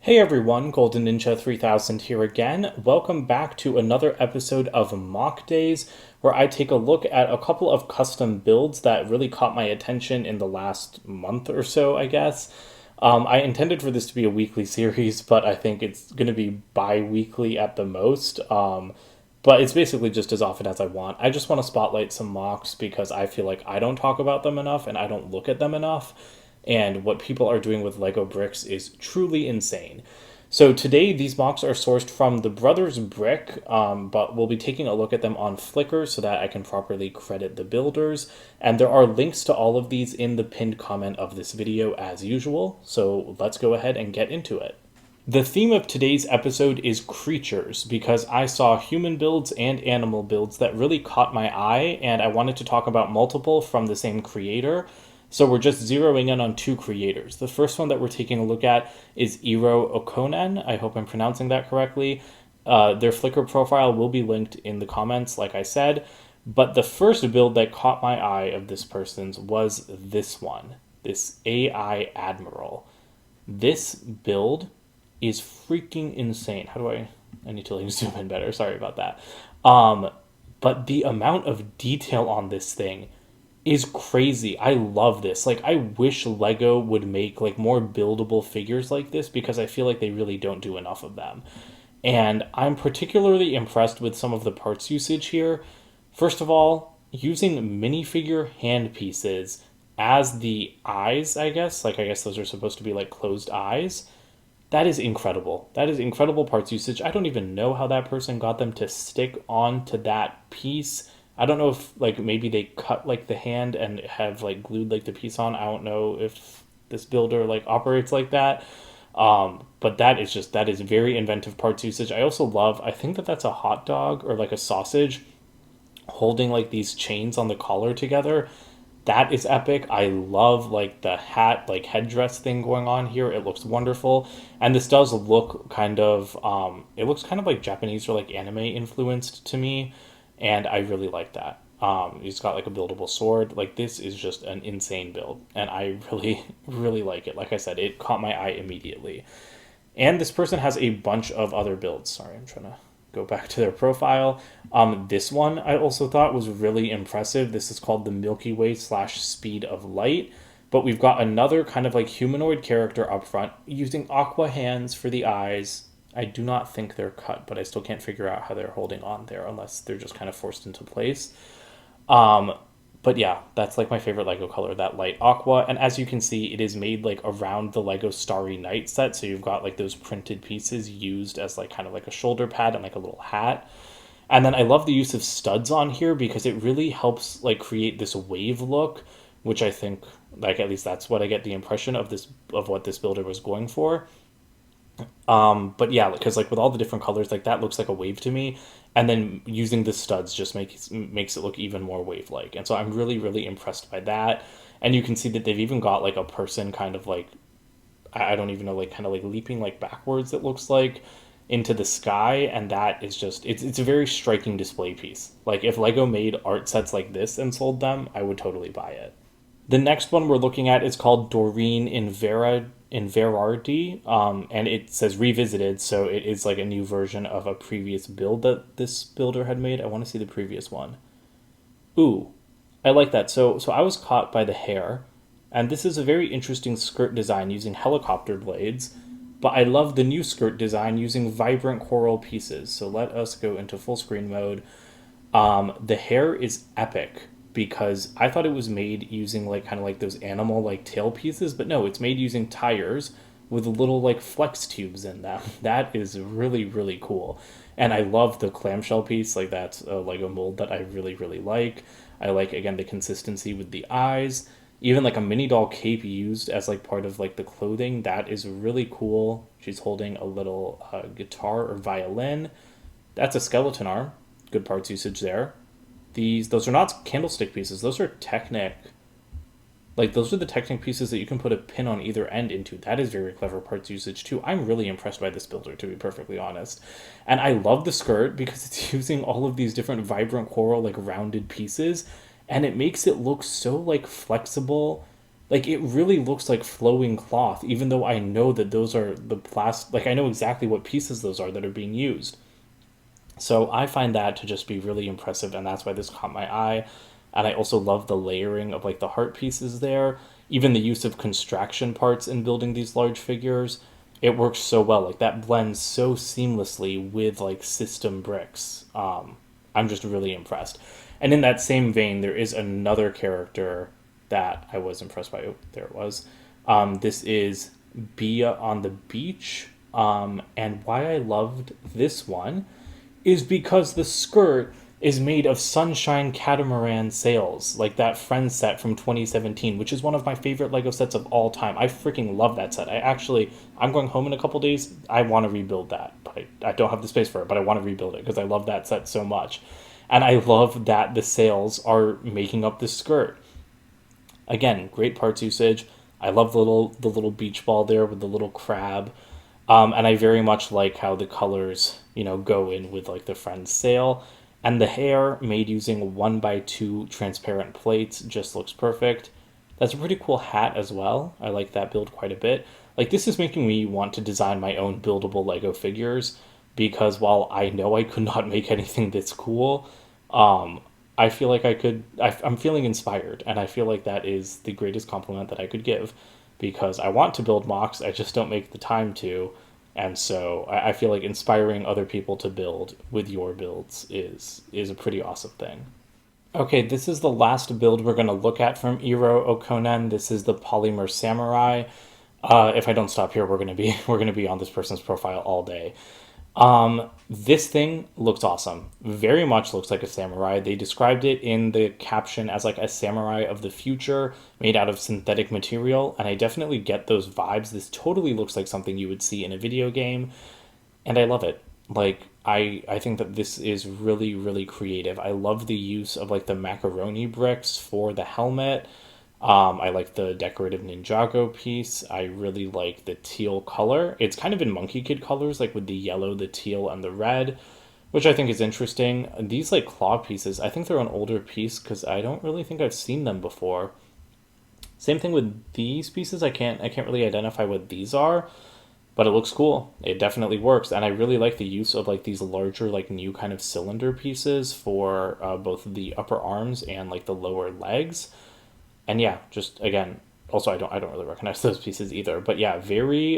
Hey everyone, Golden Ninja 3000 here again. Welcome back to another episode of Mock Days, where I take a look at a couple of custom builds that really caught my attention in the last month or so, I guess. I intended for this to be a weekly series, but I think it's going to be bi-weekly at the most. But it's basically just as often as I want. I just want to spotlight some mocks because I feel like I don't talk about them enough and I don't look at them enough. And what people are doing with Lego bricks is truly insane. So today, these mocks are sourced from the Brothers Brick, but we'll be taking a look at them on Flickr so that I can properly credit the builders. And there are links to all of these in the pinned comment of this video as usual. So let's go ahead and get into it. The theme of today's episode is creatures because I saw human builds and animal builds that really caught my eye, and I wanted to talk about multiple from the same creator. So we're just zeroing in on two creators. The first one that we're taking a look at is Iro Okonen. I hope I'm pronouncing that correctly. Their Flickr profile will be linked in the comments, like I said. But the first build that caught my eye of this person's was this one, this AI Admiral. This build is freaking insane. I need to zoom in better. Sorry about that. But the amount of detail on this thing is crazy. I love this. I wish Lego would make more buildable figures like this because I feel like they really don't do enough of them. And I'm particularly impressed with some of the parts usage here. First of all, using minifigure hand pieces as the eyes, I guess. I guess those are supposed to be closed eyes. That is incredible. That is incredible parts usage. I don't even know how that person got them to stick onto that piece. I don't know if maybe they cut the hand and have glued the piece on. I don't know if this builder operates like that. But that is very inventive parts usage. I also love, I think that's a hot dog or a sausage holding these chains on the collar together. That is epic. I love the hat headdress thing going on here. It looks wonderful. And this does look kind of it looks kind of Japanese or anime influenced to me. And I really like that. He's got a buildable sword. This is just an insane build. And I really, really like it. Like I said, it caught my eye immediately. And this person has a bunch of other builds. Sorry, I'm trying to go back to their profile. This one I also thought was really impressive. This is called the Milky Way / Speed of Light. But we've got another kind of humanoid character up front using aqua hands for the eyes. I do not think they're cut, but I still can't figure out how they're holding on there unless they're just kind of forced into place. But yeah, that's my favorite Lego color, that light aqua. And as you can see, it is made around the Lego Starry Night set. So you've got those printed pieces used as kind of a shoulder pad and a little hat. And then I love the use of studs on here because it really helps create this wave look, which I think at least that's what I get the impression of what this builder was going for. But yeah, because with all the different colors, that looks like a wave to me, and then using the studs just makes it look even more wave-like, and so I'm really, really impressed by that. And you can see that they've even got a person kind of I don't even know, kind of leaping backwards, it looks into the sky, and that is just it's a very striking display piece. If Lego made art sets like this and sold them, I would totally buy it. The next one we're looking at is called Doreen Inverardi, and it says revisited, so it is a new version of a previous build that this builder had made. I want to see the previous one. Ooh, I like that. So I was caught by the hair, and this is a very interesting skirt design using helicopter blades, but I love the new skirt design using vibrant coral pieces. So let us go into full screen mode. The hair is epic, because I thought it was made using kind of those animal tail pieces, but no, it's made using tires with little flex tubes in them. That is really, really cool. And I love the clamshell piece. That's a Lego mold that I really, really like. I like, again, the consistency with the eyes. Even a mini doll cape used as part of the clothing. That is really cool. She's holding a little guitar or violin. That's a skeleton arm. Good parts usage there. Those are not candlestick pieces. Those are Technic. Those are the Technic pieces that you can put a pin on either end into. That is very clever parts usage too. I'm really impressed by this builder, to be perfectly honest. And I love the skirt because it's using all of these different vibrant coral rounded pieces, and it makes it look so flexible Like, it really looks like flowing cloth, even though I know that those are the plastic. Like, I know exactly what pieces those are that are being used. So I find that to just be really impressive, and that's why this caught my eye. And I also love the layering of like the heart pieces there, even the use of construction parts in building these large figures. It works so well. Like, that blends so seamlessly with like system bricks. I'm just really impressed. And in that same vein, there is another character that I was impressed by. Oh, there it was. This is Bia on the beach. And why I loved this one is because the skirt is made of sunshine catamaran sails, like that Friends set from 2017, which is one of my favorite Lego sets of all time. I freaking love that set. I'm going home in a couple days. I want to rebuild that, but I don't have the space for it, but I want to rebuild it because I love that set so much. And I love that the sails are making up the skirt. Again, great parts usage. I love the little beach ball there with the little crab. And I very much like how the colors, go in with like the Friends sail. And the hair made using 1x2 transparent plates just looks perfect. That's a pretty cool hat as well. I like that build quite a bit. Like, this is making me want to design my own buildable Lego figures because while I know I could not make anything this cool, um, I feel like I could. I'm feeling inspired, and I feel like that is the greatest compliment that I could give because I want to build mocks, I just don't make the time to. And so I feel like inspiring other people to build with your builds is a pretty awesome thing. Okay, this is the last build we're going to look at from Iro Okonen. This is the Polymer Samurai. If I don't stop here, we're gonna be on this person's profile all day. This thing looks awesome. Very much looks like a samurai. They described it in the caption as like a samurai of the future made out of synthetic material, and I definitely get those vibes. This totally looks like something you would see in a video game, and I love it. Like, I think that this is really, really creative. I love the use of like the macaroni bricks for the helmet. I like the decorative Ninjago piece. I really like the teal color. It's kind of in Monkey Kid colors, like with the yellow, the teal, and the red, which I think is interesting. These like claw pieces, I think they're an older piece because I don't really think I've seen them before. Same thing with these pieces. I can't really identify what these are, but it looks cool. It definitely works, and I really like the use of like these larger, like new kind of cylinder pieces for both the upper arms and like the lower legs. And yeah, just again, also I don't really recognize those pieces either. But yeah, very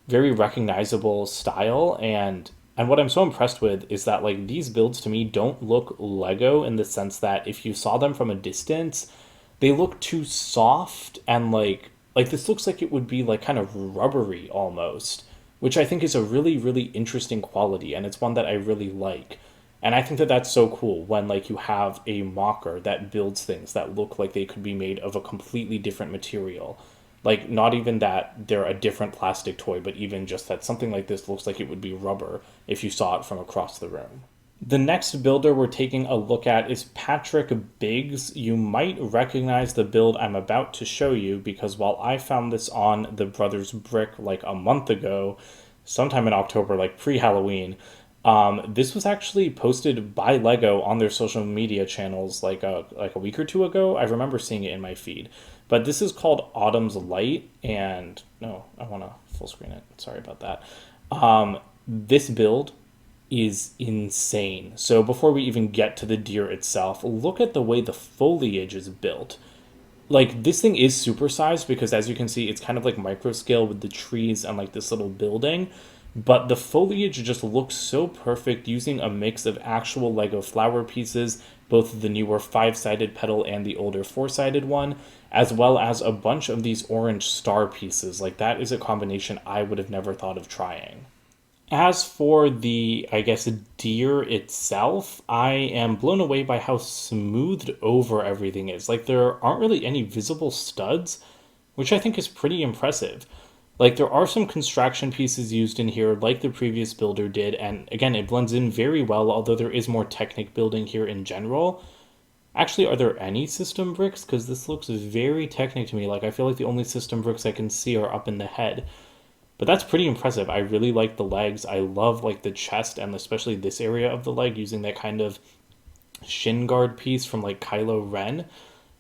recognizable style. And what I'm so impressed with is that like these builds to me don't look Lego in the sense that if you saw them from a distance, they look too soft and like this looks like it would be like kind of rubbery almost, which I think is a really, really interesting quality, and it's one that I really like. And I think that that's so cool when like you have a mocker that builds things that look like they could be made of a completely different material. Like, not even that they're a different plastic toy, but even just that something like this looks like it would be rubber if you saw it from across the room. The next builder we're taking a look at is Patrick Biggs. You might recognize the build I'm about to show you because while I found this on the Brothers Brick like a month ago, sometime in October, like pre-Halloween, this was actually posted by Lego on their social media channels like a week or two ago. I remember seeing it in my feed. But this is called Autumn's Light, and no, I want to full screen it. Sorry about that. This build is insane. So before we even get to the deer itself, look at the way the foliage is built. Like, this thing is supersized because as you can see, it's kind of like micro scale with the trees and like this little building. But the foliage just looks so perfect using a mix of actual Lego flower pieces, both the newer 5-sided petal and the older 4-sided one, as well as a bunch of these orange star pieces. Like, that is a combination I would have never thought of trying. As for the, I guess, deer itself, I am blown away by how smoothed over everything is. Like, there aren't really any visible studs, which I think is pretty impressive. Like, there are some construction pieces used in here, like the previous builder did, and again, it blends in very well, although there is more Technic building here in general. Actually, are there any system bricks? Because this looks very Technic to me. Like, I feel like the only system bricks I can see are up in the head. But that's pretty impressive. I really like the legs. I love like the chest and especially this area of the leg using that kind of shin guard piece from like Kylo Ren.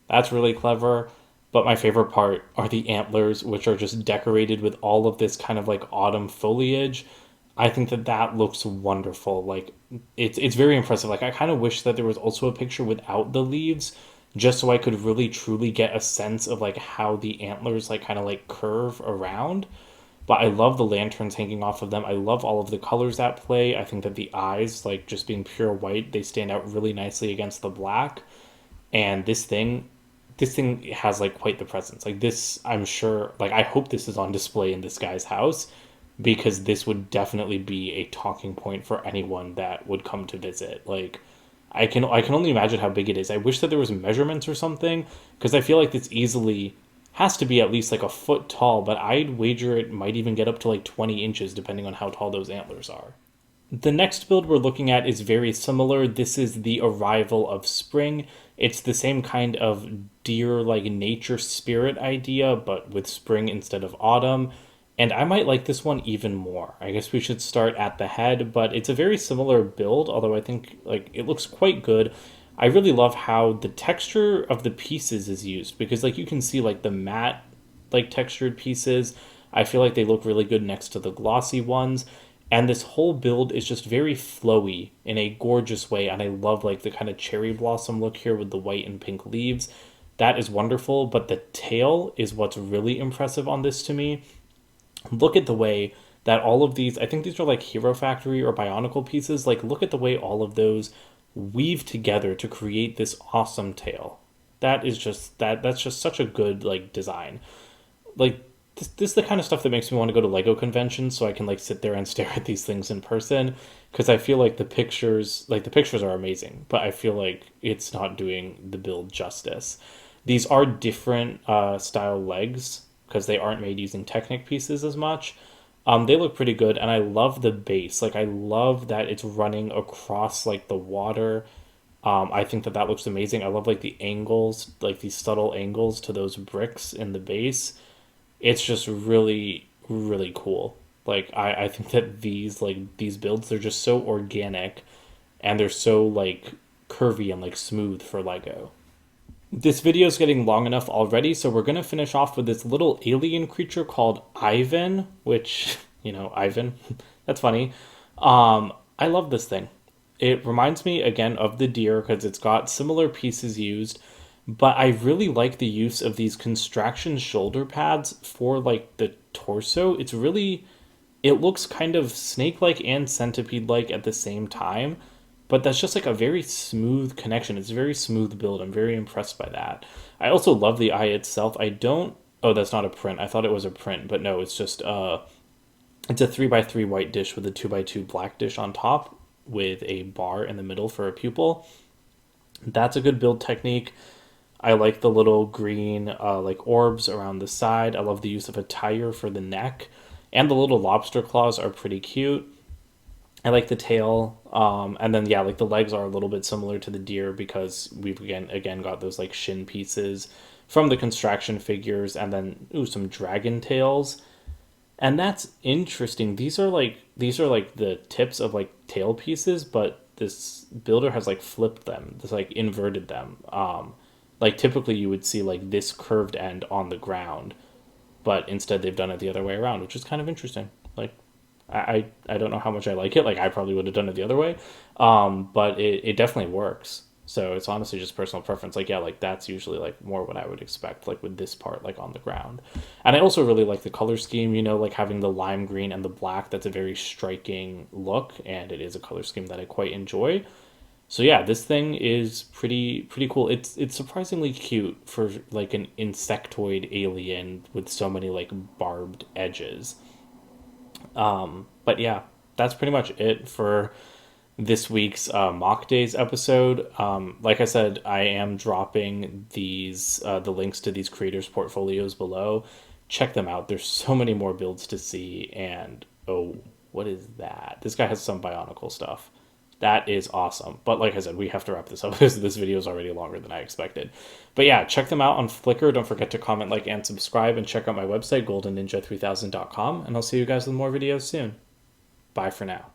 That's really clever. But my favorite part are the antlers, which are just decorated with all of this kind of like autumn foliage. I think that that looks wonderful. Like it's very impressive. Like I kind of wish that there was also a picture without the leaves, just so I could really truly get a sense of like how the antlers like kind of like curve around. But I love the lanterns hanging off of them. I love all of the colors at play. I think that the eyes, like just being pure white, they stand out really nicely against the black. And this thing has like quite the presence. Like this, I'm sure, like I hope this is on display in this guy's house because this would definitely be a talking point for anyone that would come to visit. Like I can only imagine how big it is. I wish that there was measurements or something because I feel like this easily has to be at least like a foot tall, but I'd wager it might even get up to like 20 inches depending on how tall those antlers are. The next build we're looking at is very similar. This is the arrival of spring. It's the same kind of deer like nature spirit idea, but with spring instead of autumn. And I might like this one even more. I guess we should start at the head, but it's a very similar build, although I think like it looks quite good. I really love how the texture of the pieces is used because like you can see like the matte like textured pieces. I feel like they look really good next to the glossy ones. And this whole build is just very flowy in a gorgeous way. And I love like the kind of cherry blossom look here with the white and pink leaves. That is wonderful. But the tail is what's really impressive on this to me. Look at the way that all of these, I think these are like Hero Factory or Bionicle pieces. Like, look at the way all of those weave together to create this awesome tail. That is just, that's just such a good like design. Like, this is the kind of stuff that makes me want to go to Lego conventions so I can like sit there and stare at these things in person because I feel like the pictures are amazing, but I feel like it's not doing the build justice. These are different style legs because they aren't made using Technic pieces as much. They look pretty good, and I love the base. Like I love that it's running across like the water. I think that that looks amazing. I love like the angles, like these subtle angles to those bricks in the base. It's just really really cool. Like I think that these builds, they're just so organic and they're so like curvy and like smooth for Lego. This video is getting long enough already, so we're gonna finish off with this little alien creature called Ivan, which, you know, Ivan, that's funny. I love this thing. It reminds me again of the deer because it's got similar pieces used, but I really like the use of these construction shoulder pads for like the torso. It looks kind of snake-like and centipede-like at the same time, but that's just like a very smooth connection. It's a very smooth build. I'm very impressed by that. I also love the eye itself. I don't. Oh, that's not a print. I thought it was a print, but no, it's just it's a 3x3 white dish with a 2x2 black dish on top with a bar in the middle for a pupil. That's a good build technique. I like the little green like orbs around the side. I love the use of a tire for the neck, and the little lobster claws are pretty cute. I like the tail, and then yeah, like the legs are a little bit similar to the deer because we've again got those like shin pieces from the construction figures, and then some dragon tails, and that's interesting. These are like the tips of like tail pieces, but this builder has like flipped them, this like inverted them. Like typically you would see like this curved end on the ground, but instead they've done it the other way around, which is kind of interesting. Like I don't know how much I like it. Like I probably would have done it the other way, but it definitely works. So it's honestly just personal preference. Like yeah, like that's usually like more what I would expect. Like with this part like on the ground, and I also really like the color scheme. You know, like having the lime green and the black. That's a very striking look, and it is a color scheme that I quite enjoy. So yeah, this thing is pretty cool. It's surprisingly cute for like an insectoid alien with so many like barbed edges. But yeah, that's pretty much it for this week's Mock Days episode. Like I said, I am dropping the links to these creators' portfolios below. Check them out. There's so many more builds to see, and oh, what is that? This guy has some Bionicle stuff. That is awesome. But like I said, we have to wrap this up because this video is already longer than I expected. But yeah, check them out on Flickr. Don't forget to comment, like, and subscribe, and check out my website, goldenninja3000.com, and I'll see you guys with more videos soon. Bye for now.